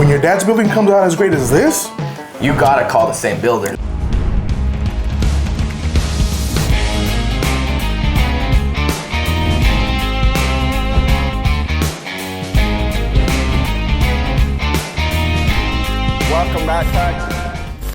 when your dad's building comes out as great as this, you gotta call the same builder. Welcome back.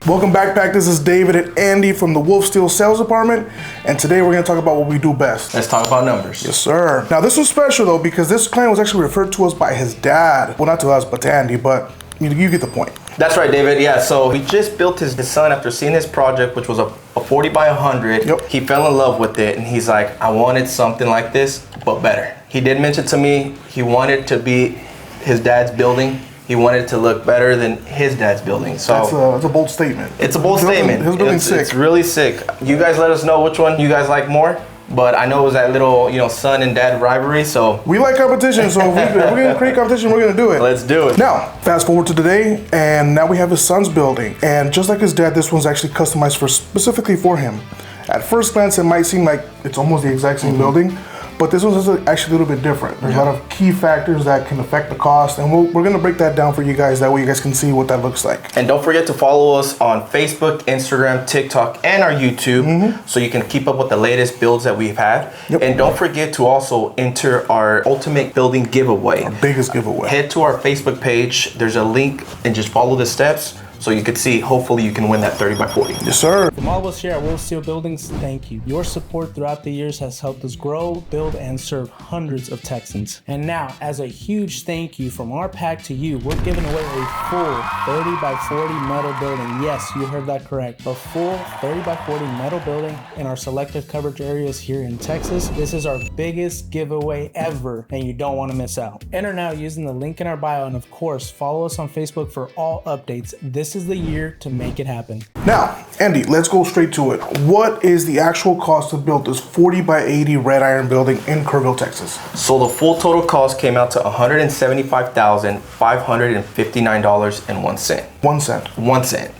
Welcome back. This is David and Andy from the WolfSteel sales department, and today we're going to talk about what we do best. Let's talk about numbers. Yes, sir. Now this was special though because this client was actually referred to us by his dad. Well, not to us, but to Andy, but you get the point. That's right, David. Yeah, so we just built his son after seeing his project, which was a 40 by 100. Yep. He fell in love with it, and he's like, I wanted something like this, but better. He did mention to me he wanted to be his dad's building. He wanted it to look better than his dad's building. So that's a bold statement. It's a bold statement. His building's sick. It's really sick. You guys let us know which one you guys like more. But I know it was that little, son and dad rivalry, so. We like competition, so if we're going to create competition, we're going to do it. Let's do it. Now, fast forward to today, and now we have his son's building. And just like his dad, this one's actually customized specifically for him. At first glance, it might seem like it's almost the exact same building, but this one's actually a little bit different. There's a lot of key factors that can affect the cost, and we're gonna break that down for you guys. That way you guys can see what that looks like. And don't forget to follow us on Facebook, Instagram, TikTok, and our YouTube, so you can keep up with the latest builds that we've had. Yep. And don't forget to also enter our ultimate building giveaway. Our biggest giveaway. Head to our Facebook page. There's a link, and just follow the steps. So you can see, hopefully you can win that 30 by 40. Yes, sir. From all of us here at WolfSteel Buildings, thank you. Your support throughout the years has helped us grow, build, and serve hundreds of Texans. And now, as a huge thank you from our pack to you, we're giving away a full 30 by 40 metal building. Yes, you heard that correct. A full 30 by 40 metal building in our selective coverage areas here in Texas. This is our biggest giveaway ever, and you don't want to miss out. Enter now using the link in our bio, and of course, follow us on Facebook for all updates. This is the year to make it happen. Now, Andy, let's go straight to it. What is the actual cost to build this 40 by 80 red iron building in Kerrville, Texas? So the full total cost came out to $175,559.01. 1 cent. 1 cent.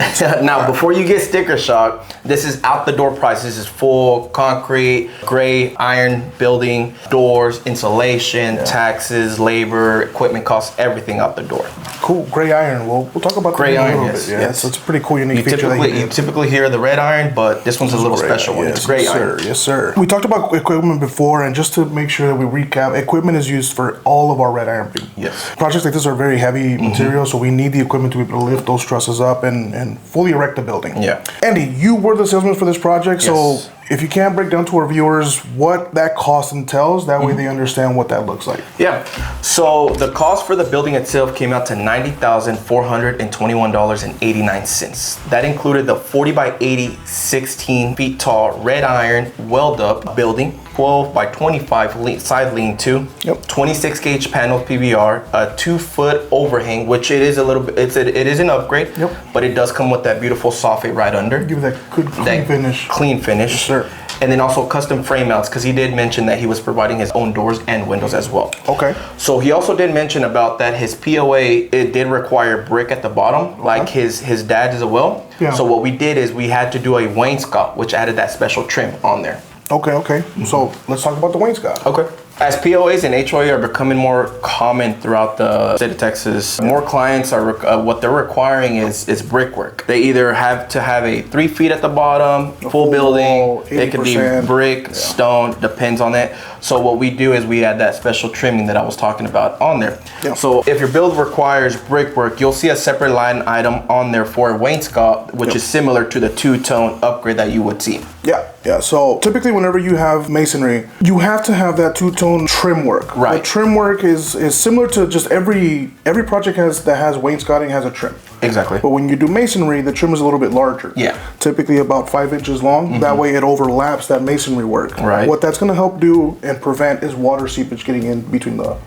Now, before you get sticker shock, this is out the door price. This is full concrete, gray iron building, doors, insulation, taxes, labor, equipment costs, everything out the door. Cool, gray iron. We'll talk about gray that in a iron, little bit. Yeah, so it's a pretty cool, unique feature. You typically hear the red iron, but this one's a little special one. It's gray iron. Yes, sir. We talked about equipment before, and just to make sure that we recap, equipment is used for all of our red iron. Yes. Projects like this are very heavy material, so we need the equipment to be able to lift those trusses up and fully erect the building. Yeah. Andy, you were the salesman for this project, Yes. so if you can break down to our viewers what that cost entails, that way they understand what that looks like. Yeah. So the cost for the building itself came out to $90,421.89. That included the 40 by 80, 16 feet tall red iron weld up building, 12 by 25 side lean-to, 26 gauge panels PVR, a 2-foot overhang, which it is a little bit, it is an upgrade, but it does come with that beautiful soffit right under. Give it that good clean finish. Clean finish. Yes, sir. And then also custom frame mounts, because he did mention that he was providing his own doors and windows as well. Okay. So he also did mention about that his POA, it did require brick at the bottom, like his dad as well. Yeah. So what we did is we had to do a wainscot, which added that special trim on there. Okay. So let's talk about the wainscot. Okay. As POAs and HOA are becoming more common throughout the state of Texas, more clients are what they're requiring is brickwork. They either have to have a 3 feet at the bottom, full building. It could be brick, stone, depends on it. So what we do is we add that special trimming that I was talking about on there. Yeah. So if your build requires brickwork, you'll see a separate line item on there for a wainscot, which is similar to the two-tone upgrade that you would see. Yeah. So typically whenever you have masonry, you have to have that two-tone trim work. Right. The trim work is similar to just every project that has wainscoting has a trim. Exactly. But when you do masonry, the trim is a little bit larger. Yeah. Typically about 5 inches long. That way it overlaps that masonry work. Right. What that's going to help do and prevent is water seepage getting in between the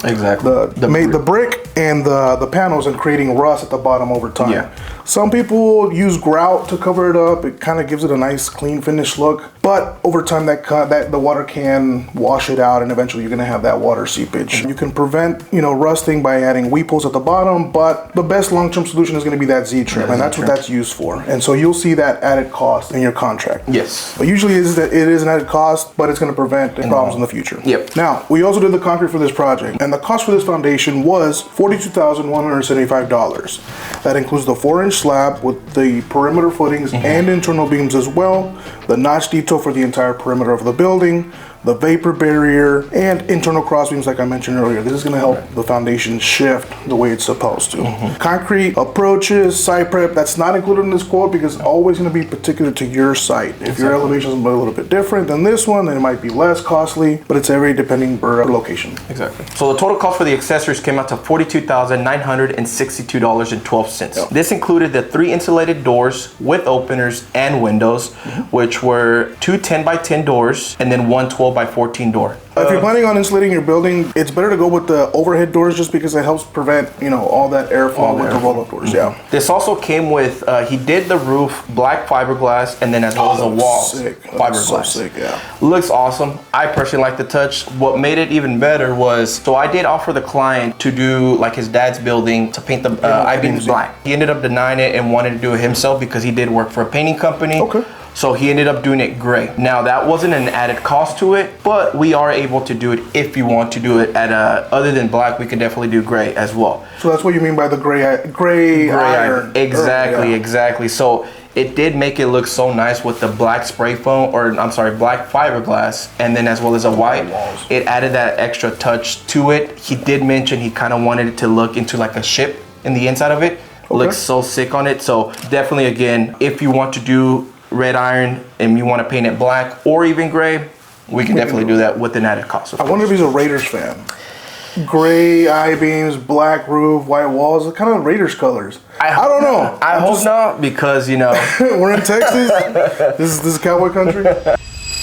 brick and the panels and creating rust at the bottom over time. Yeah. Some people use grout to cover it up. It kind of gives it a nice clean finish look. But over time that the water can wash it out, and eventually you're going to have that water seepage. You can prevent rusting by adding weepholes at the bottom, but the best long-term solution is going to be that Z trim, and that's what that's used for. And so you'll see that added cost in your contract. Yes. But usually it is an added cost, but it's going to prevent problems in the future. future. Yep. Now, we also did the concrete for this project, and the cost for this foundation was $42,175. That includes the 4-inch slab with the perimeter footings and internal beams as well, the notch detail for the entire perimeter of the building, the vapor barrier, and internal crossbeams like I mentioned earlier. This is going to help the foundation shift the way it's supposed to. Concrete approaches, site prep, that's not included in this quote because it's always going to be particular to your site. If your elevation is a little bit different than this one, then it might be less costly, but it's very depending per location. Exactly. So the total cost for the accessories came out to $42,962.12. Yep. This included the 3 insulated doors with openers and windows, which were 2 10x10 doors and then 1 12x14 door. If you're planning on insulating your building, it's better to go with the overhead doors just because it helps prevent, all that airflow with the roll-up doors. Yeah. This also came with, he did the roof black fiberglass and then as well as the walls fiberglass. So sick, yeah. Looks awesome. I personally like the touch. What made it even better was, so I did offer the client to do like his dad's building to paint the I-beams black. He ended up denying it and wanted to do it himself because he did work for a painting company. Okay. So he ended up doing it gray. Now that wasn't an added cost to it, but we are able to do it if you want to do it at other than black, we can definitely do gray as well. So that's what you mean by the gray iron. Exactly, exactly. So it did make it look so nice with the black spray foam, or I'm sorry, black fiberglass, and then as well as a white. It added that extra touch to it. He did mention he kind of wanted it to look into like a ship in the inside of it. Okay. Looks so sick on it. So definitely, again, if you want to do red iron and you want to paint it black or even gray, we can definitely do that with an added cost. I wonder if he's a Raiders fan. Gray I-beams, black roof, white walls, kind of Raiders colors. I don't know. I hope not, because we're in Texas. This is cowboy country.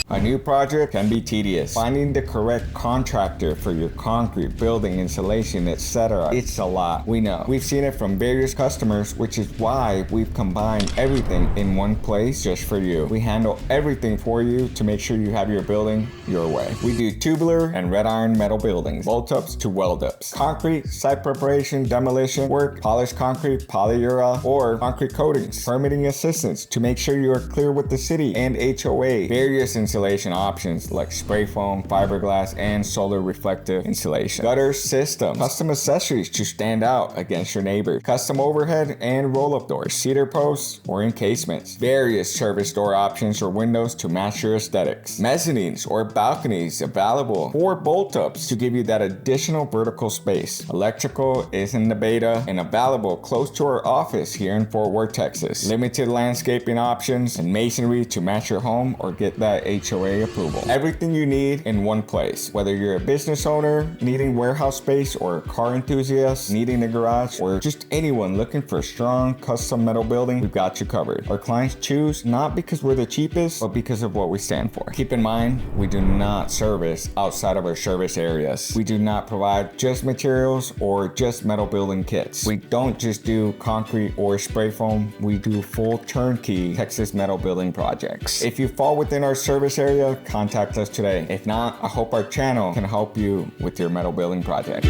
A new project can be tedious. Finding the correct contractor for your concrete, building, insulation, etc. It's a lot. We know. We've seen it from various customers, which is why we've combined everything in one place just for you. We handle everything for you to make sure you have your building your way. We do tubular and red iron metal buildings, bolt-ups to weld-ups, concrete, site preparation, demolition work, polished concrete, polyura, or concrete coatings, permitting assistance to make sure you are clear with the city and HOA, various insulation options like spray foam, fiberglass, and solar reflective insulation. Gutter system, custom accessories to stand out against your neighbor, custom overhead and roll-up doors, cedar posts or encasements, various service door options or windows to match your aesthetics, mezzanines or balconies available, or bolt-ups to give you that additional vertical space. Electrical is in the beta and available close to our office here in Fort Worth, Texas. Limited landscaping options and masonry to match your home or get that HOA approval. Everything you need in one place. Whether you're a business owner needing warehouse space, or a car enthusiast needing a garage, or just anyone looking for a strong custom metal building, we've got you covered. Our clients choose not because we're the cheapest, but because of what we stand for. Keep in mind, we do not service outside of our service areas. We do not provide just materials or just metal building kits. We don't just do concrete or spray foam. We do full turnkey Texas metal building projects. If you fall within our service area, contact us today. If not, I hope our channel can help you with your metal building project.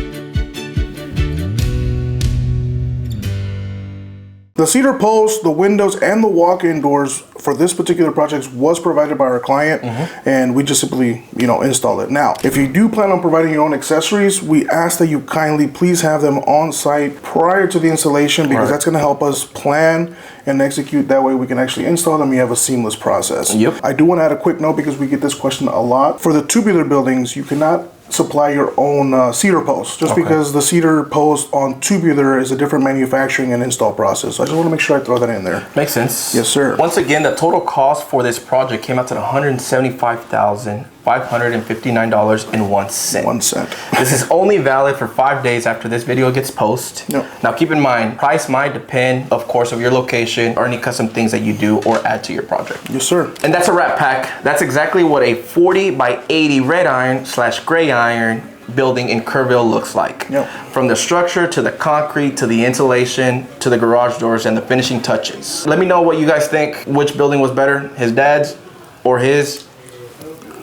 The cedar posts, the windows, and the walk-in doors for this particular project was provided by our client, and we just simply, install it. Now, if you do plan on providing your own accessories, we ask that you kindly please have them on site prior to the installation, because that's going to help us plan and execute. That way we can actually install them. You have a seamless process. Yep. I do want to add a quick note because we get this question a lot. For the tubular buildings, you cannot supply your own cedar posts, just because the cedar post on tubular is a different manufacturing and install process. So I just want to make sure I throw that in there. Makes sense. Yes, sir. Once again, the total cost for this project came out to $175,559.01. 1 cent. This is only valid for 5 days after this video gets posted. Yep. Now keep in mind, price might depend, of course, of your location or any custom things that you do or add to your project. Yes, sir. And that's a wrap pack. That's exactly what a 40x80 red iron / gray iron building in Kerrville looks like. Yep. From the structure to the concrete to the insulation to the garage doors and the finishing touches. Let me know what you guys think. Which building was better, his dad's or his?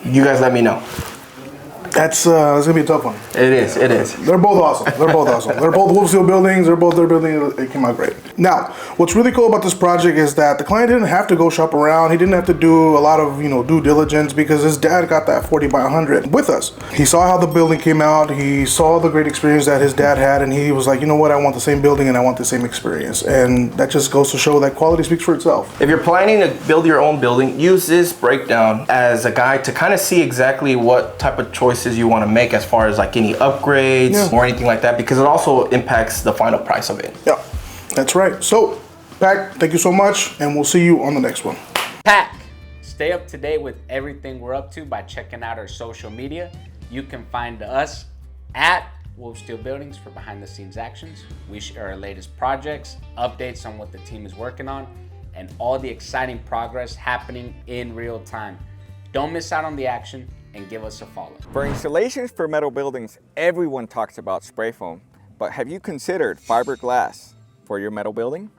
You guys let me know. That's gonna be a tough one. It is. It is. They're both awesome. They're both awesome. They're both WolfSteel buildings. They're both their buildings. It came out great. Now, what's really cool about this project is that the client didn't have to go shop around. He didn't have to do a lot of due diligence because his dad got that 40 by 100 with us. He saw how the building came out. He saw the great experience that his dad had, and he was like, you know what? I want the same building and I want the same experience. And that just goes to show that quality speaks for itself. If you're planning to build your own building, use this breakdown as a guide to kind of see exactly what type of choices you want to make as far as like any upgrades or anything like that, because it also impacts the final price of it. Yeah, that's right. So, Pac, thank you so much, and we'll see you on the next one. Pac, stay up to date with everything we're up to by checking out our social media. You can find us at WolfSteel Buildings for behind the scenes actions. We share our latest projects, updates on what the team is working on, and all the exciting progress happening in real time. Don't miss out on the action and give us a follow. For installations for metal buildings, everyone talks about spray foam, but have you considered fiberglass for your metal building?